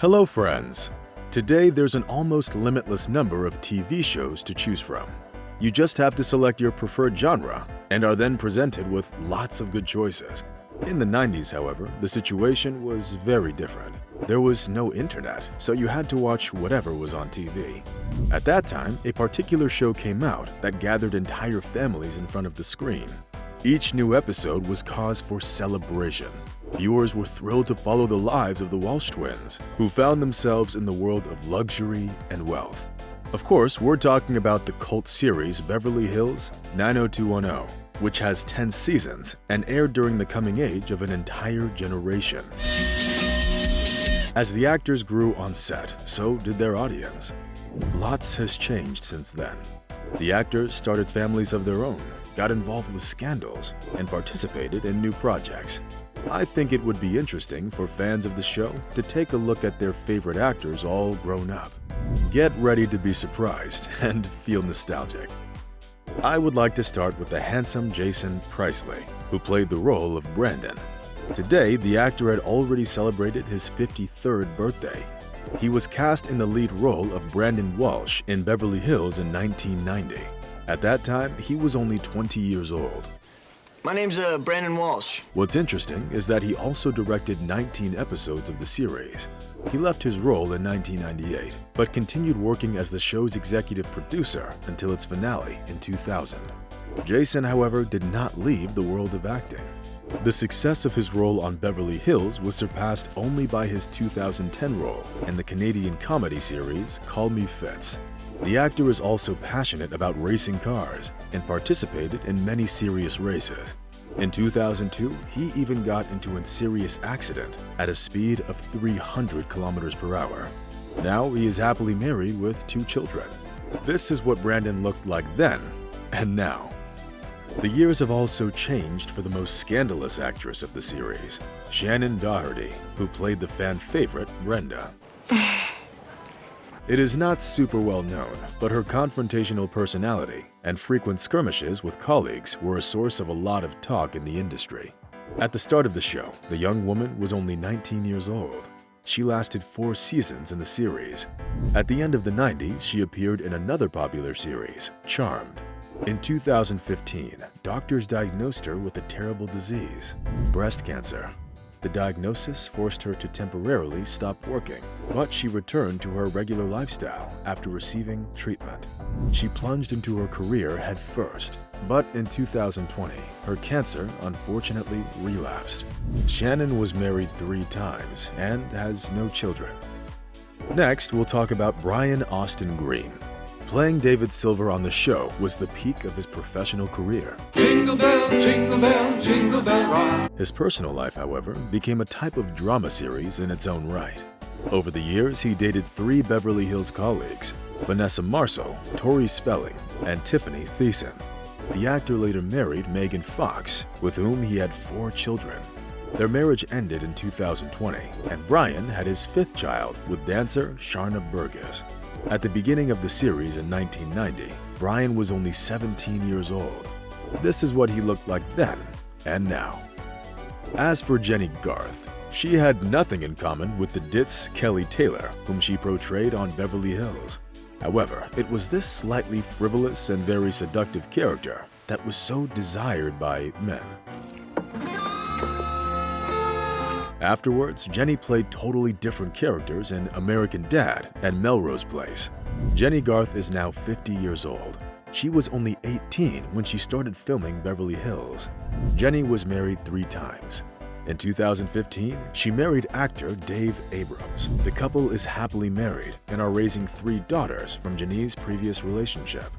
Hello friends! Today there's an almost limitless number of TV shows to choose from. You just have to select your preferred genre and are then presented with lots of good choices. In the 90s, however, the situation was very different. There was no internet, so you had to watch whatever was on TV. At that time, a particular show came out that gathered entire families in front of the screen. Each new episode was cause for celebration. Viewers were thrilled to follow the lives of the Walsh twins, who found themselves in the world of luxury and wealth. Of course, we're talking about the cult series Beverly Hills 90210, which has 10 seasons and aired during the coming age of an entire generation. As the actors grew on set, so did their audience. Lots has changed since then. The actors started families of their own, got involved with scandals, and participated in new projects. I think it would be interesting for fans of the show to take a look at their favorite actors all grown up. Get ready to be surprised and feel nostalgic. I would like to start with the handsome Jason Priestley, who played the role of Brandon. Today, the actor had already celebrated his 53rd birthday. He was cast in the lead role of Brandon Walsh in Beverly Hills in 1990. At that time, he was only 20 years old. My name's Brandon Walsh. What's interesting is that he also directed 19 episodes of the series. He left his role in 1998, but continued working as the show's executive producer until its finale in 2000. Jason, however, did not leave the world of acting. The success of his role on Beverly Hills was surpassed only by his 2010 role in the Canadian comedy series Call Me Fitz. The actor is also passionate about racing cars and participated in many serious races. In 2002, he even got into a serious accident at a speed of 300 kilometers per hour. Now he is happily married with 2 children. This is what Brandon looked like then and now. The years have also changed for the most scandalous actress of the series, Shannon Doherty, who played the fan favorite Brenda. It is not super well known, but her confrontational personality and frequent skirmishes with colleagues were a source of a lot of talk in the industry. At the start of the show, the young woman was only 19 years old. She lasted 4 seasons in the series. At the end of the 90s, she appeared in another popular series, Charmed. In 2015, doctors diagnosed her with a terrible disease, breast cancer. The diagnosis forced her to temporarily stop working, but she returned to her regular lifestyle after receiving treatment. She plunged into her career head first, but in 2020, her cancer unfortunately relapsed. Shannon was married 3 times and has no children. Next, we'll talk about Brian Austin Green. Playing David Silver on the show was the peak of his professional career. Jingle bell, jingle bell, jingle bell rock. His personal life, however, became a type of drama series in its own right. Over the years, he dated 3 Beverly Hills colleagues, Vanessa Marceau, Tori Spelling, and Tiffany Thiessen. The actor later married Megan Fox, with whom he had 4 children. Their marriage ended in 2020, and Brian had his 5th child with dancer Sharna Burgess. At the beginning of the series in 1990, Brian was only 17 years old. This is what he looked like then and now. As for Jenny Garth, she had nothing in common with the ditz Kelly Taylor, whom she portrayed on Beverly Hills. However, it was this slightly frivolous and very seductive character that was so desired by men. Afterwards, Jenny played totally different characters in American Dad and Melrose Place. Jenny Garth is now 50 years old. She was only 18 when she started filming Beverly Hills. Jenny was married 3 times. In 2015, she married actor Dave Abrams. The couple is happily married and are raising 3 daughters from Jenny's previous relationship.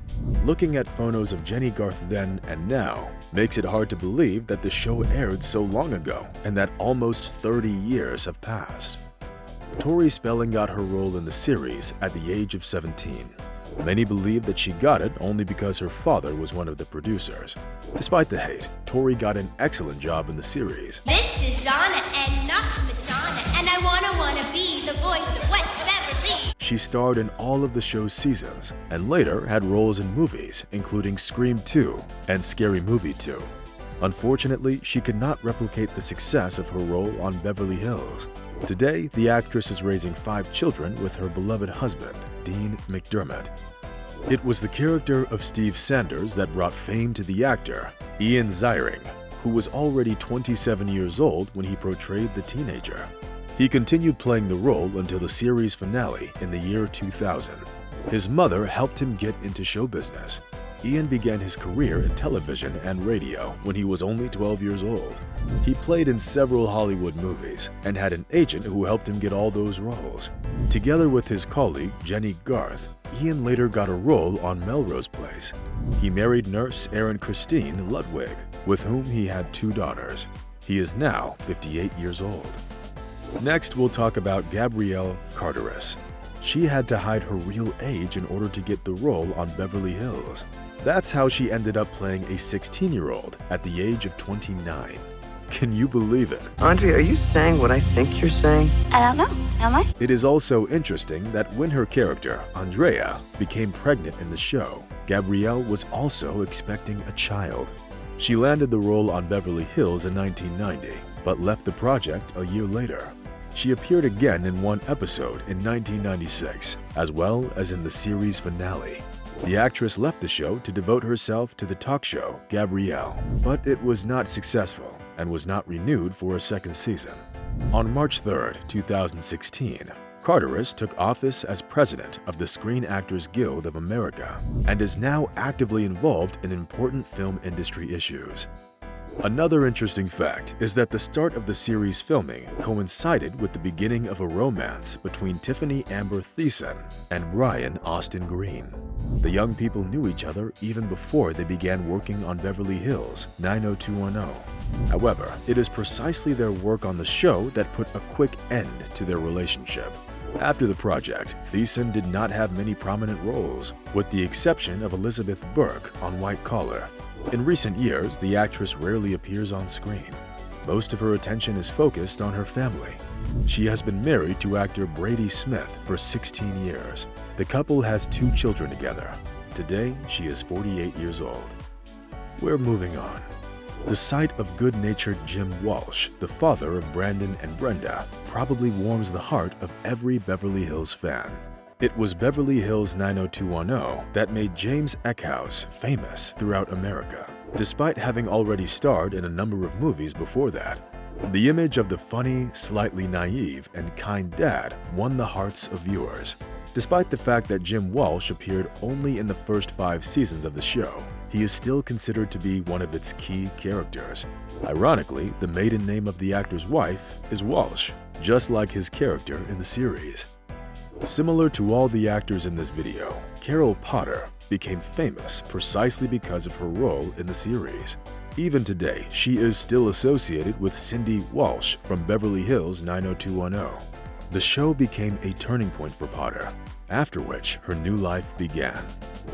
Looking at photos of Jenny Garth then and now makes it hard to believe that the show aired so long ago and that almost 30 years have passed. Tori Spelling got her role in the series at the age of 17. Many believe that she got it only because her father was one of the producers. Despite the hate, Tori got an excellent job in the series. This is Donna and not Madonna, and I wanna be the voice of West Beverly. She starred in all of the show's seasons and later had roles in movies including Scream 2 and Scary Movie 2. Unfortunately, she could not replicate the success of her role on Beverly Hills. Today, the actress is raising 5 children with her beloved husband, Dean McDermott. It was the character of Steve Sanders that brought fame to the actor, Ian Ziering, who was already 27 years old when he portrayed the teenager. He continued playing the role until the series finale in the year 2000. His mother helped him get into show business. Ian began his career in television and radio when he was only 12 years old. He played in several Hollywood movies and had an agent who helped him get all those roles. Together with his colleague Jenny Garth, Ian later got a role on Melrose Place. He married nurse Erin Christine Ludwig, with whom he had 2 daughters. He is now 58 years old. Next, we'll talk about Gabrielle Carteris. She had to hide her real age in order to get the role on Beverly Hills. That's how she ended up playing a 16-year-old at the age of 29. Can you believe it? Andre, are you saying what I think you're saying? I don't know. Am I? It is also interesting that when her character, Andrea, became pregnant in the show, Gabrielle was also expecting a child. She landed the role on Beverly Hills in 1990, but left the project a year later. She appeared again in one episode in 1996, as well as in the series finale. The actress left the show to devote herself to the talk show Gabrielle, but it was not successful and was not renewed for a second season. On March 3, 2016, Carteris took office as president of the Screen Actors Guild of America and is now actively involved in important film industry issues. Another interesting fact is that the start of the series filming coincided with the beginning of a romance between Tiffany Amber Thiessen and Brian Austin Green. The young people knew each other even before they began working on Beverly Hills 90210. However, it is precisely their work on the show that put a quick end to their relationship. After the project, Thiessen did not have many prominent roles, with the exception of Elizabeth Burke on White Collar. In recent years, the actress rarely appears on screen. Most of her attention is focused on her family. She has been married to actor Brady Smith for 16 years. The couple has 2 children together. Today, she is 48 years old. We're moving on. The sight of good-natured Jim Walsh, the father of Brandon and Brenda, probably warms the heart of every Beverly Hills fan. It was Beverly Hills 90210 that made James Eckhouse famous throughout America, despite having already starred in a number of movies before that. The image of the funny, slightly naive, and kind dad won the hearts of viewers. Despite the fact that Jim Walsh appeared only in the first 5 seasons of the show, he is still considered to be one of its key characters. Ironically, the maiden name of the actor's wife is Walsh, just like his character in the series. Similar to all the actors in this video, Carol Potter became famous precisely because of her role in the series. Even today, she is still associated with Cindy Walsh from Beverly Hills 90210. The show became a turning point for Potter, after which her new life began.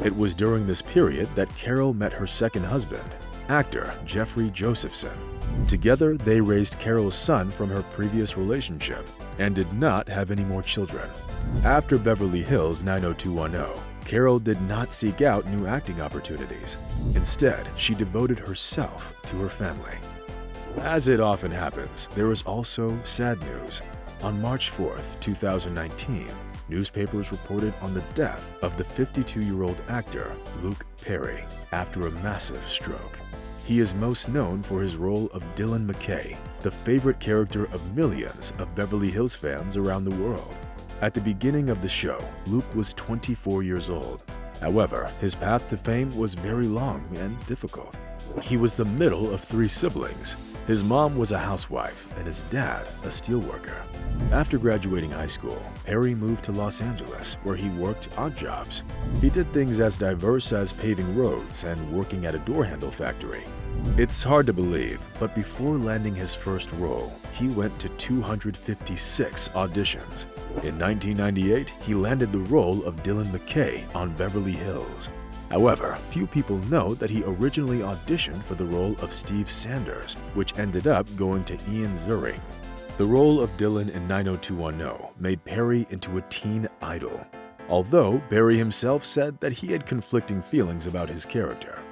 It was during this period that Carol met her second husband, actor Jeffrey Josephson. Together, they raised Carol's son from her previous relationship and did not have any more children. After Beverly Hills 90210, Carol did not seek out new acting opportunities. Instead, she devoted herself to her family. As it often happens, there is also sad news. On March 4, 2019, newspapers reported on the death of the 52-year-old actor Luke Perry after a massive stroke. He is most known for his role of Dylan McKay, the favorite character of millions of Beverly Hills fans around the world. At the beginning of the show, Luke was 24 years old. However, his path to fame was very long and difficult. He was the middle of 3 siblings. His mom was a housewife and his dad a steelworker. After graduating high school, Perry moved to Los Angeles, where he worked odd jobs. He did things as diverse as paving roads and working at a door handle factory. It's hard to believe, but before landing his first role, he went to 256 auditions. In 1998, he landed the role of Dylan McKay on Beverly Hills. However, few people know that he originally auditioned for the role of Steve Sanders, which ended up going to Ian Ziering. The role of Dylan in 90210 made Perry into a teen idol, although Perry himself said that he had conflicting feelings about his character.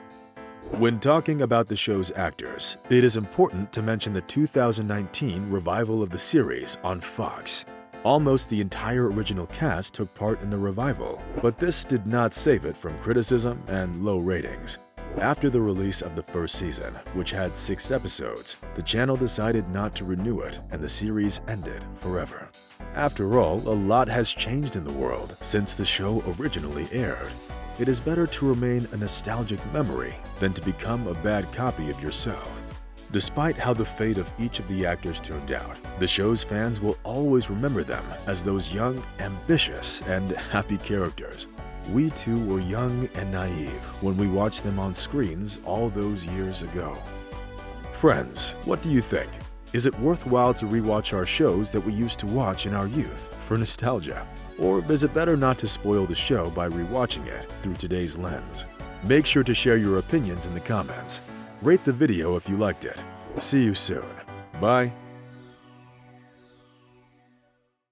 When talking about the show's actors, it is important to mention the 2019 revival of the series on Fox. Almost the entire original cast took part in the revival, but this did not save it from criticism and low ratings. After the release of the first season, which had 6 episodes, the channel decided not to renew it and the series ended forever. After all, a lot has changed in the world since the show originally aired. It is better to remain a nostalgic memory than to become a bad copy of yourself. Despite how the fate of each of the actors turned out, the show's fans will always remember them as those young, ambitious, and happy characters. We too were young and naive when we watched them on screens all those years ago. Friends, what do you think? Is it worthwhile to rewatch our shows that we used to watch in our youth for nostalgia? Or is it better not to spoil the show by rewatching it through today's lens? Make sure to share your opinions in the comments. Rate the video if you liked it. See you soon. Bye.